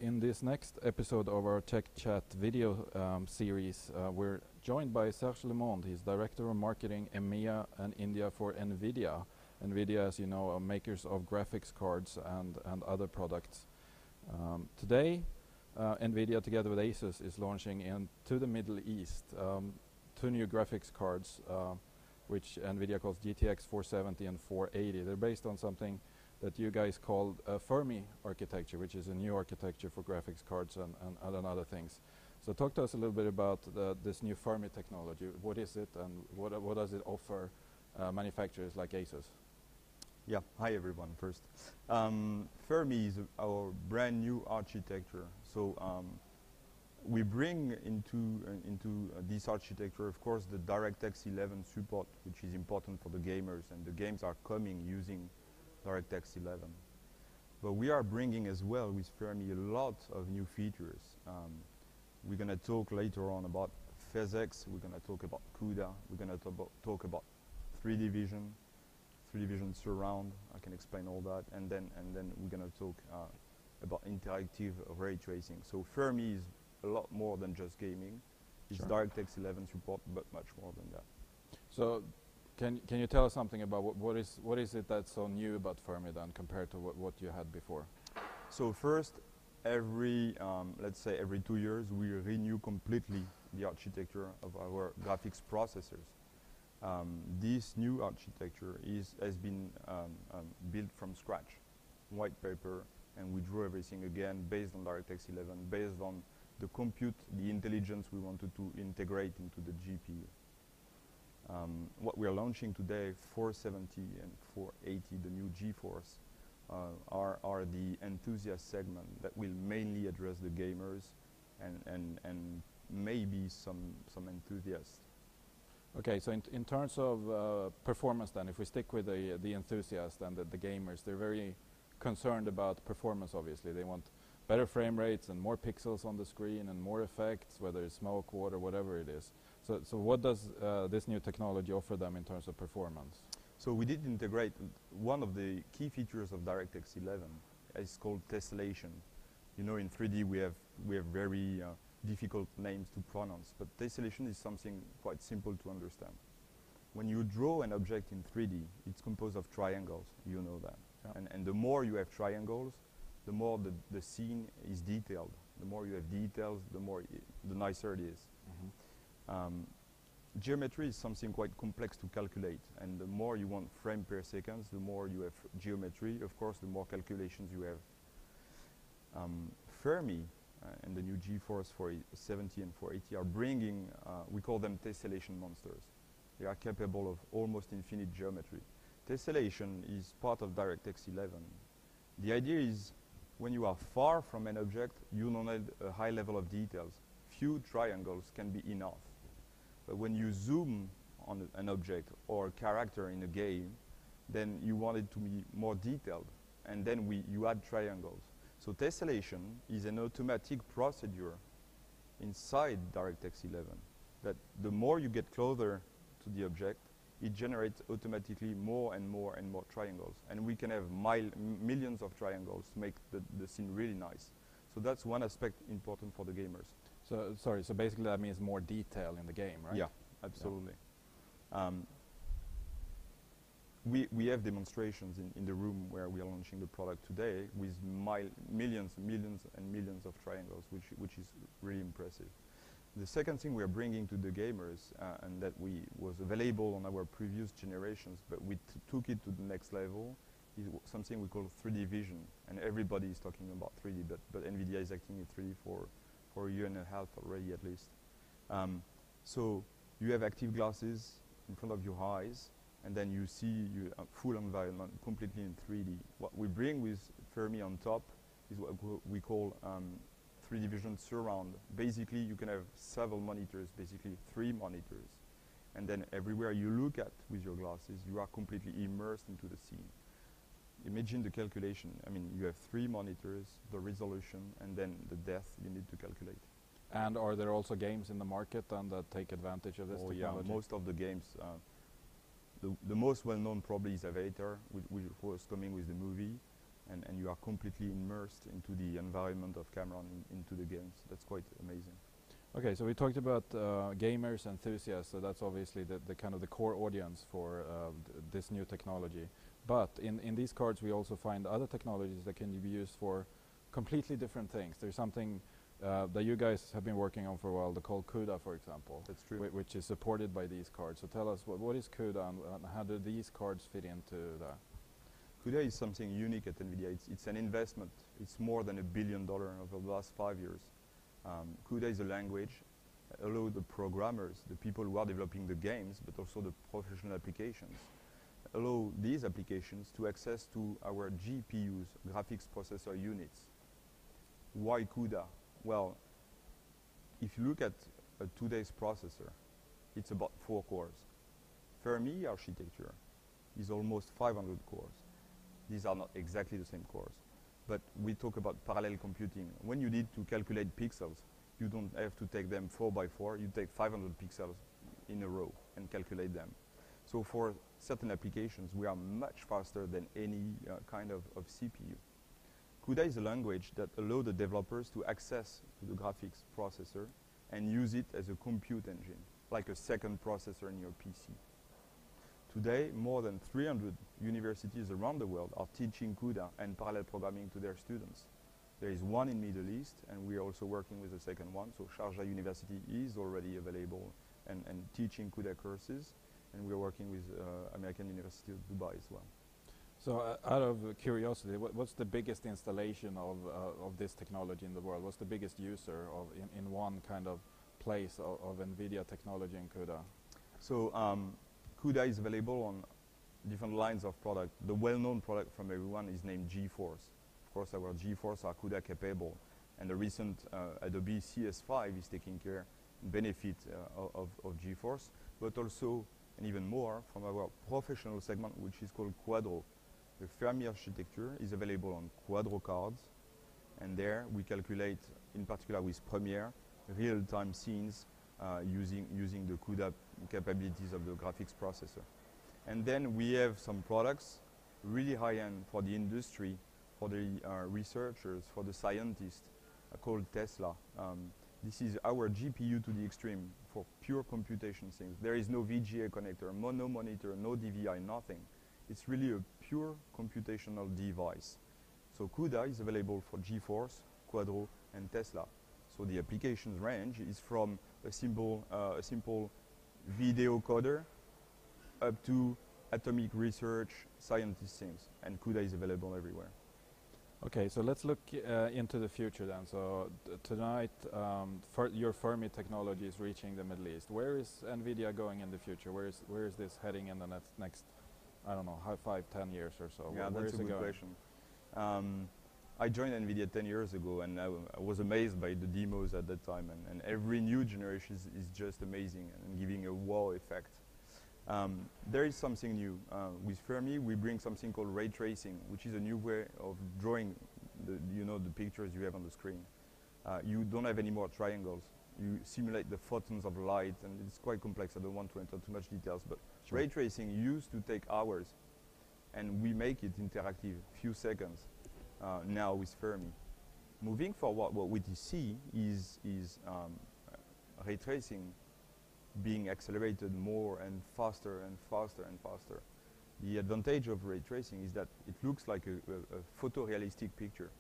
In this next episode of our Tech Chat video series, we're joined by Serge Lemonde. He's Director of Marketing EMEA and India for NVIDIA. NVIDIA, as you know, are makers of graphics cards and other products. Today, NVIDIA, together with Asus, is launching into the Middle East two new graphics cards, which NVIDIA calls GTX 470 and 480. They're based on something that you guys called Fermi architecture, which is a new architecture for graphics cards and other things. So talk to us a little bit about this new Fermi technology. What is it, and what does it offer manufacturers like Asus? Yeah, hi everyone first. Fermi is our brand new architecture. So we bring into this architecture, of course, the DirectX 11 support, which is important for the gamers, and the games are coming using DirectX 11. But we are bringing as well with Fermi a lot of new features. We're going to talk later on about physics, we're going to talk about CUDA, we're going to talk about 3D vision surround. I can explain all that, and then we're going to talk about interactive ray tracing. So Fermi is a lot more than just gaming. It's DirectX 11 support, but much more than that. So can you tell us something about what is it that's so new about Fermi then compared to what you had before? So first, let's say every 2 years, we renew completely the architecture of our graphics processors. This new architecture has been built from scratch, white paper, and we drew everything again based on DirectX 11, based on the compute, the intelligence we wanted to integrate into the GPU. What we are launching today, 470 and 480, the new GeForce, are the enthusiast segment that will mainly address the gamers and maybe some enthusiasts. Okay, so in terms of performance then, if we stick with the enthusiasts and the gamers, they're very concerned about performance, obviously. They want better frame rates and more pixels on the screen and more effects, whether it's smoke, water, whatever it is. So what does this new technology offer them in terms of performance? So we did integrate one of the key features of DirectX 11. It's called tessellation. You know, in 3D we have very difficult names to pronounce, but tessellation is something quite simple to understand. When you draw an object in 3D, it's composed of triangles. You know that. Yeah. And the more you have triangles, the more the scene is detailed. The more you have details, the nicer it is. Mm-hmm. Geometry is something quite complex to calculate, and the more you want frame per second, the more you have geometry, of course, the more calculations you have. Fermi and the new GeForce 470 and 480 are bringing, we call them tessellation monsters. They are capable of almost infinite geometry. Tessellation is part of DirectX 11. The idea is, when you are far from an object, you don't need a high level of details. Few triangles can be enough. But when you zoom on an object or a character in a game, then you want it to be more detailed, and then you add triangles. So tessellation is an automatic procedure inside DirectX 11 that the more you get closer to the object, it generates automatically more and more and more triangles. And we can have millions of triangles to make the scene really nice. So that's one aspect important for the gamers. So, sorry, so basically that means more detail in the game, right? Yeah, absolutely. Yeah. We have demonstrations in the room where we are launching the product today with millions and millions of triangles, which is really impressive. The second thing we are bringing to the gamers, and that was available on our previous generations, but we took it to the next level, is something we call 3D vision. And everybody is talking about 3D, but NVIDIA is acting in 3D for a year and a half already at least. So you have active glasses in front of your eyes, and then you see your full environment completely in 3D. What we bring with Fermi on top is what we call 3D vision surround. Basically, you can have several monitors, basically 3 monitors. And then everywhere you look at with your glasses, you are completely immersed into the scene. Imagine the calculation. I mean, you have 3 monitors, the resolution, and then the depth you need to calculate. And are there also games in the market that take advantage of this technology? Yeah, most of the games. The most well-known probably is Avatar, which was coming with the movie. and you are completely immersed into the environment of Cameron, into the games. That's quite amazing. Okay, so we talked about gamers, enthusiasts, so that's obviously the kind of the core audience for this new technology. But in these cards we also find other technologies that can be used for completely different things. There's something that you guys have been working on for a while, called CUDA, for example. That's true. Which is supported by these cards. So tell us, what is CUDA and how do these cards fit into that? CUDA is something unique at NVIDIA. It's an investment. It's more than $1 billion over the last 5 years. CUDA is a language that allows the programmers, the people who are developing the games, but also the professional applications, allow these applications to access to our GPUs, graphics processor units. Why CUDA? Well, if you look at today's processor, it's about 4 cores. Fermi architecture is almost 500 cores. These are not exactly the same cores. But we talk about parallel computing. When you need to calculate pixels, you don't have to take them 4 by 4. You take 500 pixels in a row and calculate them. So for certain applications, we are much faster than any kind of CPU. CUDA is a language that allows the developers to access to the graphics processor and use it as a compute engine, like a second processor in your PC. Today, more than 300 universities around the world are teaching CUDA and parallel programming to their students. There is one in Middle East, and we are also working with the second one. So Sharjah University is already available and teaching CUDA courses, and we are working with American University of Dubai as well. So out of curiosity, what's the biggest installation of this technology in the world? What's the biggest user of in one kind of place of NVIDIA technology in CUDA? So CUDA is available on different lines of product. The well-known product from everyone is named GeForce. Of course, our GeForce are CUDA capable, and the recent Adobe CS5 is taking care and benefit of GeForce, but also, and even more, from our professional segment, which is called Quadro. The Fermi architecture is available on Quadro cards, and there we calculate, in particular with Premiere, real-time scenes using the CUDA capabilities of the graphics processor. And then we have some products, really high-end for the industry, for the researchers, for the scientists, called Tesla. This is our GPU to the extreme for pure computation things. There is no VGA connector, mono monitor, no DVI, nothing. It's really a pure computational device. So CUDA is available for GeForce, Quadro, and Tesla. So the applications range is from a simple video coder up to atomic research, scientist things, and CUDA is available everywhere. Okay, so let's look into the future then. So tonight, your Fermi technology is reaching the Middle East. Where is NVIDIA going in the future? Where is this heading in the next I don't know, 5, 10 years or so? Yeah, where that's is a it good going? question. I joined NVIDIA 10 years ago, and I was amazed by the demos at that time, and every new generation is just amazing and giving a wow effect. There is something new. With Fermi, we bring something called ray tracing, which is a new way of drawing the pictures you have on the screen. You don't have any more triangles. You simulate the photons of light, and it's quite complex. I don't want to enter too much details, but sure. Ray tracing used to take hours, and we make it interactive, few seconds, now with Fermi. Moving forward, what we see is ray tracing being accelerated more and faster and faster and faster. The advantage of ray tracing is that it looks like a photorealistic picture.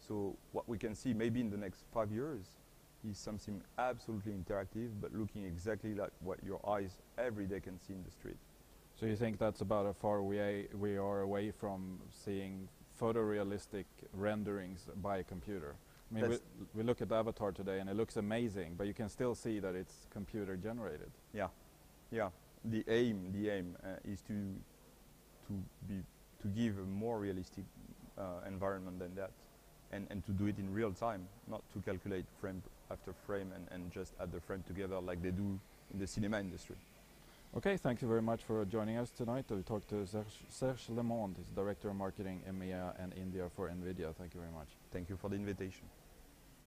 So what we can see maybe in the next 5 years is something absolutely interactive, but looking exactly like what your eyes every day can see in the street. So you think that's about how far we are away from seeing photorealistic renderings by a computer? I mean, we look at Avatar today and it looks amazing, but you can still see that it's computer generated. Yeah, yeah. The aim is to give a more realistic environment than that, and to do it in real time, not to calculate frame after frame and just add the frame together like they do in the cinema industry. Okay, thank you very much for joining us tonight. We talked to Serge Lemonde, he's Director of Marketing, EMEA and India for NVIDIA. Thank you very much. Thank you for the invitation.